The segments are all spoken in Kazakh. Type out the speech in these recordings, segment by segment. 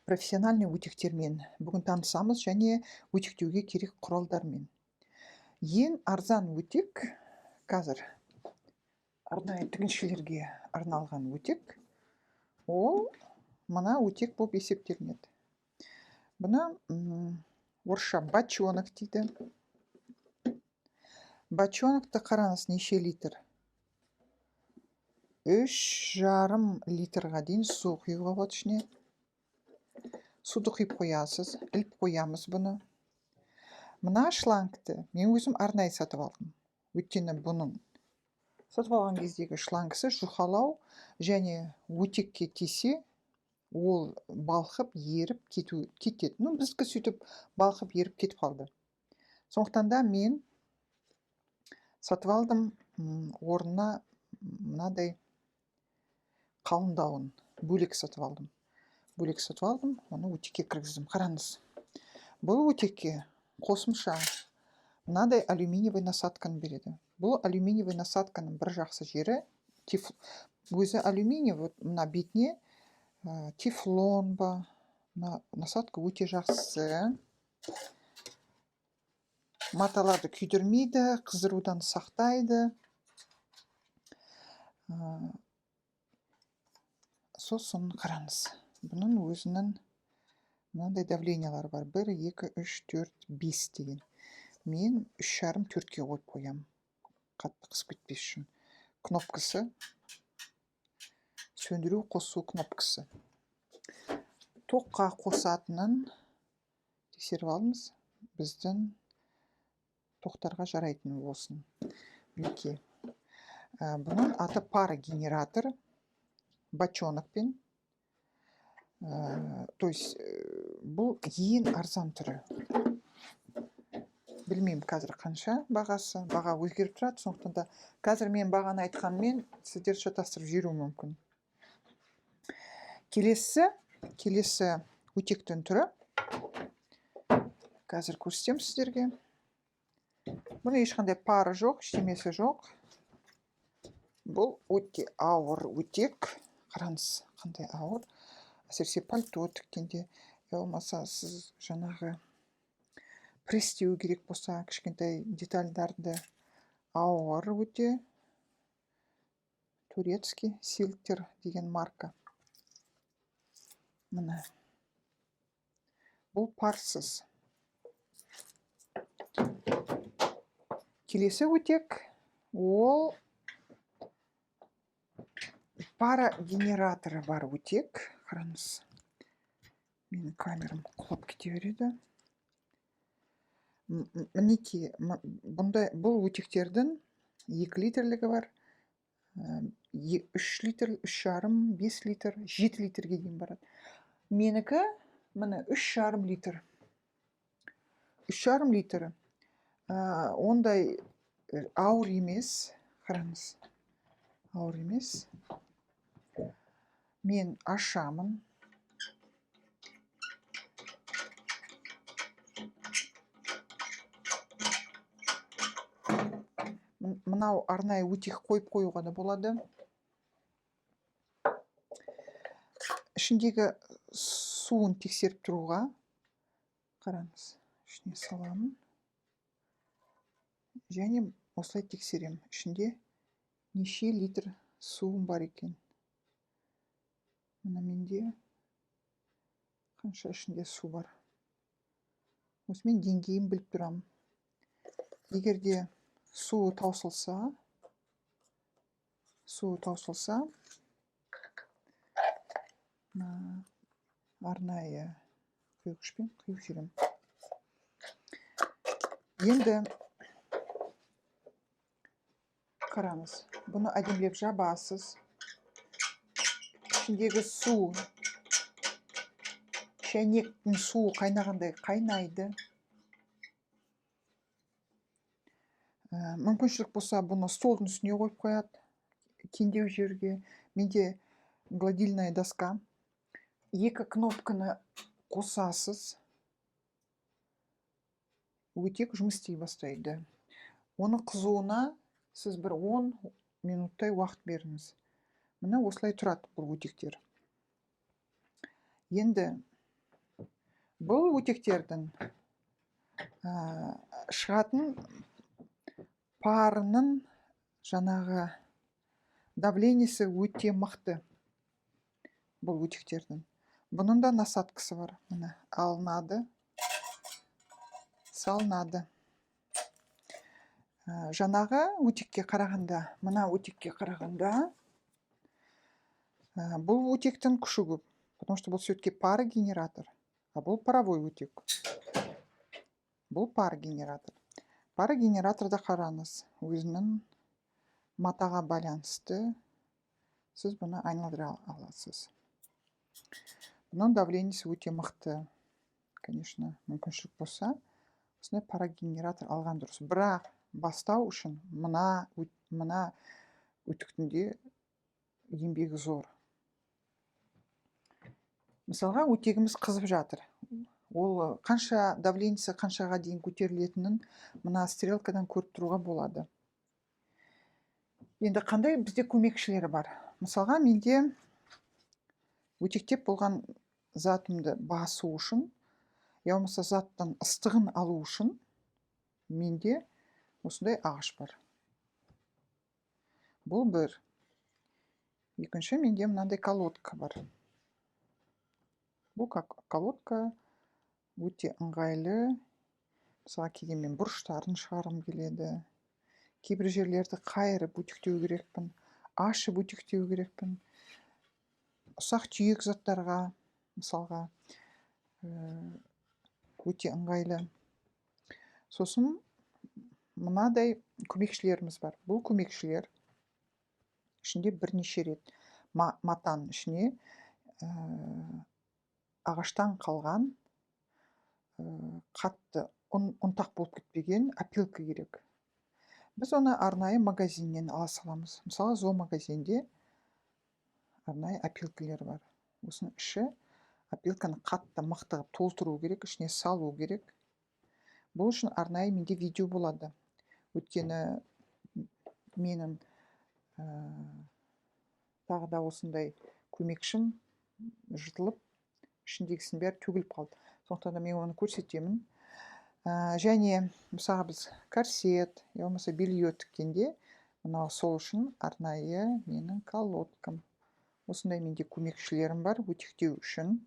Профессиональный өтектермен бүгін танысамыз және өтектеуге керек құралдармен. Ең арзан өтек қазір арнайы тігіншілерге арналған өтек. Ол мына өтек болып есептелінеді. Бұны орысша бочонок дейді. Бочонокты қараңыз неше литр? 3,5 литрға дейін су құюға болады ішіне. Суды құйып қоясыз, іліп қоямыз бұны. Мына шлангты мен өзім арнайы сатып алдым. Өйткені бұның сатып алған кездегі шлангысы жұқалау және өтекке тисе, ол балқып, еріп кетеді. Біздікі сөйтіп балқып, еріп кетіп қалды. Сондықтан да мен сатып алдым, орнына мынадай қалыңдауын бөлек сатып алдым. Оны өтекке кіргіздім. Қараңыз. Бұл өтекке қосымша мынадай алюминиевый насадканы береді. Бұл алюминиевый насадканың бір жақсы жері, өзі алюминиевый, мына бетіне тефлон ба, насадка өте жақсы. Маталарды күйдірмейді, қыздырудан сақтайды. Сосын қараңыз. Бұның өзінің мынандай давлениялары бар. 1, 2, 3, 4, 5 деген. Мен 3,5-4-ке қойып қоям. Қатты қысып кетпес үшін. Кнопкасы. Сөндіру қосу кнопкасы. Тоққа қосатынын тексеріп алыңыз. Біздің тоқтарға жарайтын болсын. Мінекей. Бұның аты парогенератор. Бочонокпен. То есть бұл ең арзан түрі. Білмеймін қазір қанша бағасы. Баға өзгеріп тұрады. Сондықтан да қазір мен бағаны айтқанмен сіздер шатастырып жіберуі мүмкін. Келесі өтектің түрі. Қазір көрсетем сіздерге. Бұны ешқандай пары жоқ, ештемесі жоқ. Бұл өте ауыр өтек. Қараңыз, қандай ауыр. Әсіресе пальто тіккенде, болмаса сіз жаңағы пресстеу керек болса, кішкентай детальдарды ауыр өте. Турецкий Силтер деген марка. Мына. Бұл парсыз. Келесі өтек, ол парогенераторы бар өтек. Қараңыз. Менің камерам құлап кете береді. Мінекей, бұл өтектердің 2 литрлігі бар. 3 литр, 3,5, 5 литр, 7 литрге дейін барады. Менікі, міне 3,5 литр. 3,5 литр. Ондай ауыр емес. Қараңыз. Ауыр емес. Мен ашамын. Мынау арнайы өтек қойып қоюға да болады. Ішіндегі суын тексеріп тұруға. Қараңыз. Ішіне саламын. Және осылай тексерем. Ішінде неше литр суым бар екен. Мына менде қанша ішінде су бар. Осымен деңгейін біліп тұрам. Егерде суы таусылса, арнайы құйғышпен құйып жүрем. Енді қараңыз, бұны әдемілеп жабасыз. Ішіндегі су, шәйнектің суы қайнағандай қайнайды. Мүмкіншілік болса, бұны столдың үстіне қойып қояды. Кендеу жерге. Менде гладильная доска. 2 кнопканы қосасыз. Өтек жұмыс істей бастайды. Оны қызуына сіз бір 10 минуттай уақыт беріңіз. Міне осылай тұрады бұл өтектер. Енді бұл өтектердің шығатын парының жаңағы давлениесі өте мықты. Бұл өтектердің. Бұның да насадкасы бар. Мына алынады, салынады. Жаңағы өтекке қарағанда, мына өтекке қарағанда, бұл өтектің күші көп. Потому что бұл все-таки парогенератор. А бұл паровой өтек. Бұл парогенератор. Парогенераторда қараңыз. Өзінің матаға байланысты сіз бұны айналдыра аласыз. Бұның давлениесі өте мықты. Конечно, мүмкіншілік болса, осындай парогенератор алған дұрыс. Бірақ бастау үшін мына өтіктің де еңбегі зор. Мысалға, өтегіміз қызып жатыр. Ол қанша давлениесі қаншаға дейін көтерілетінін мына стрелкадан көріп тұруға болады. Енді қандай бізде көмекшілері бар? Мысалға, менде өтектеп болған затымды басу үшін, я болмаса заттан ыстығын алу үшін менде осындай ағаш бар. Бұл бір. Екінші, менде мынандай колодка бар. Бұл колодка өте ыңғайлы. Мысалға, кейде мен бұрыштарын шығарғым келеді. Кейбір жерлерді қайырып өтектеу керекпін, ашып өтектеу керекпін. Ұсақ түйек заттарға, мысалға, өте ыңғайлы. Сосын мынадай көмекшілеріміз бар. Бұл көмекшілер ішінде бірнеше рет матаның ішіне ағаштан қалған қатты ұнтақ болып кетпеген опилка керек. Біз оны арнайы магазиннен ала саламыз. Мысалы, зоомагазинде арнайы опилкалер бар. Осының іші опилканы қатты мықтығып толтыру керек, ішіне салу керек. Бұл үшін арнайы менде видео болады. Өйткені менің тағы да осындай көмекшім жыртылып, ішіндегісінің бәрі төгіліп қалды. Сондықтан да мен оны көрсетемін. Және, мысалы, біз корсет, я болмаса белье тіккенде, мынау сол үшін арнайы менің колодкам. Осындай менде көмекшілерім бар өтектеу үшін.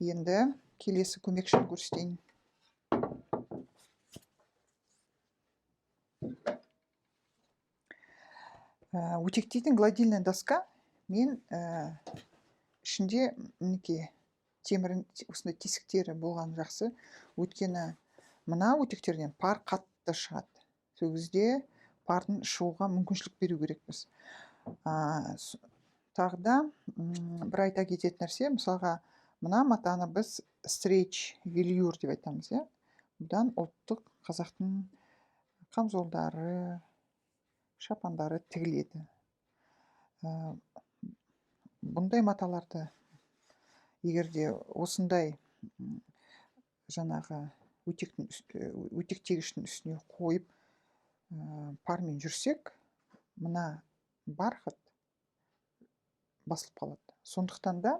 Енді келесі көмекшіні көрсетейін. Өтектейтін гладильная доска мен ішінде мінекей темір осындай тесіктері болған жақсы. Өйткені мына өтектерден пар қатты шығады. Сол кезде пардың шығуға мүмкіншілік беру керекпіз. Тағы да бір айта кететін нәрсе, мысалға, мына матаны біз стрейч велюр деп айтамыз. Бұдан ұлттық қазақтың қамзолдары, шапандары тігіледі. Бұндай маталарды егерде осындай жаңағы өтектегіштің үстіне қойып пармен жүрсек, мына бархат басылып қалады. Сондықтан да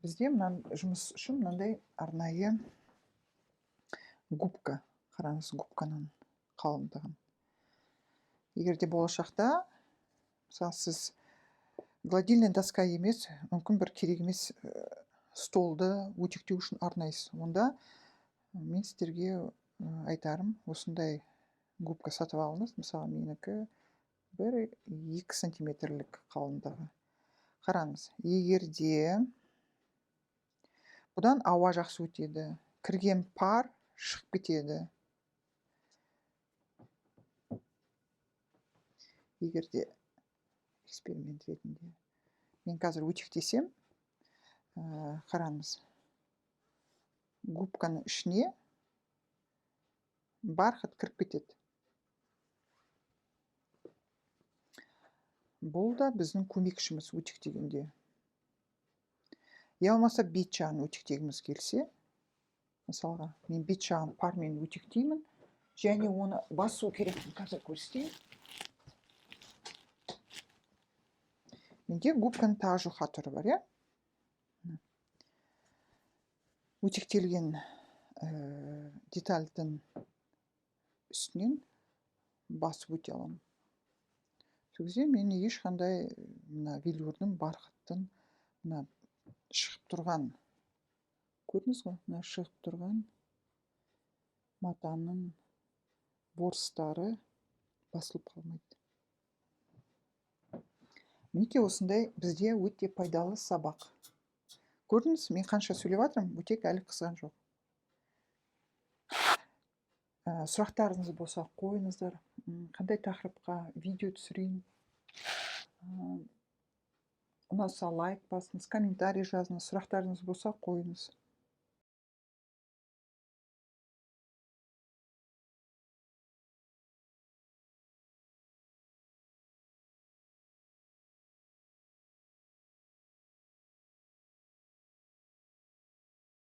бізде жұмыс үшін мынандай арнайы губка, қараңыз губканың қалыңдығын. Егерде болашақта, мысалы, сіз гладильная доска емес, мүмкін бір керек емес столды өтектеу үшін арнайсыз. Онда мен сіздерге айтарым, осындай губка сатып алыңыз. Мысалы, менікі 1-2 сантиметрлік қалыңдығы. Қараңыз, егерде бұдан ауа жақсы өтеді, кірген пар шығып кетеді. Егерде эксперимент ретінде мен қазір өтектесем, қараңыз, губканың ішіне бархат кіріп кетеді. Бұл да біздің көмекшіміз өтектегенде. Я болмаса бет жағын өтектегіміз келсе, мысалға, мен бет жағын пармен өтектеймін, және оны басу керекпін. Қазір көрсетейін. менде губканың тағы жұқа түрі бар, иә. Өтектелген детальдің үстінен басып өте аламын. Сол кезде мен ешқандай мына велюрдің, барқыттың мына шығып тұрған, көрдіңіз ғой, мына шығып тұрған матаның борыстары басылып қалмайды. Мінекей осындай бізде өте пайдалы сабақ. Көрдіңіз, мен қанша сөйлеп жатырмын, өтек әлі қызған жоқ. Сұрақтарыңыз болса қойыңыздар. Қандай тақырыпқа видео түсірейін? Ұнаса лайк басыңыз, комментарий жазыңыз, сұрақтарыңыз болса қойыңыз.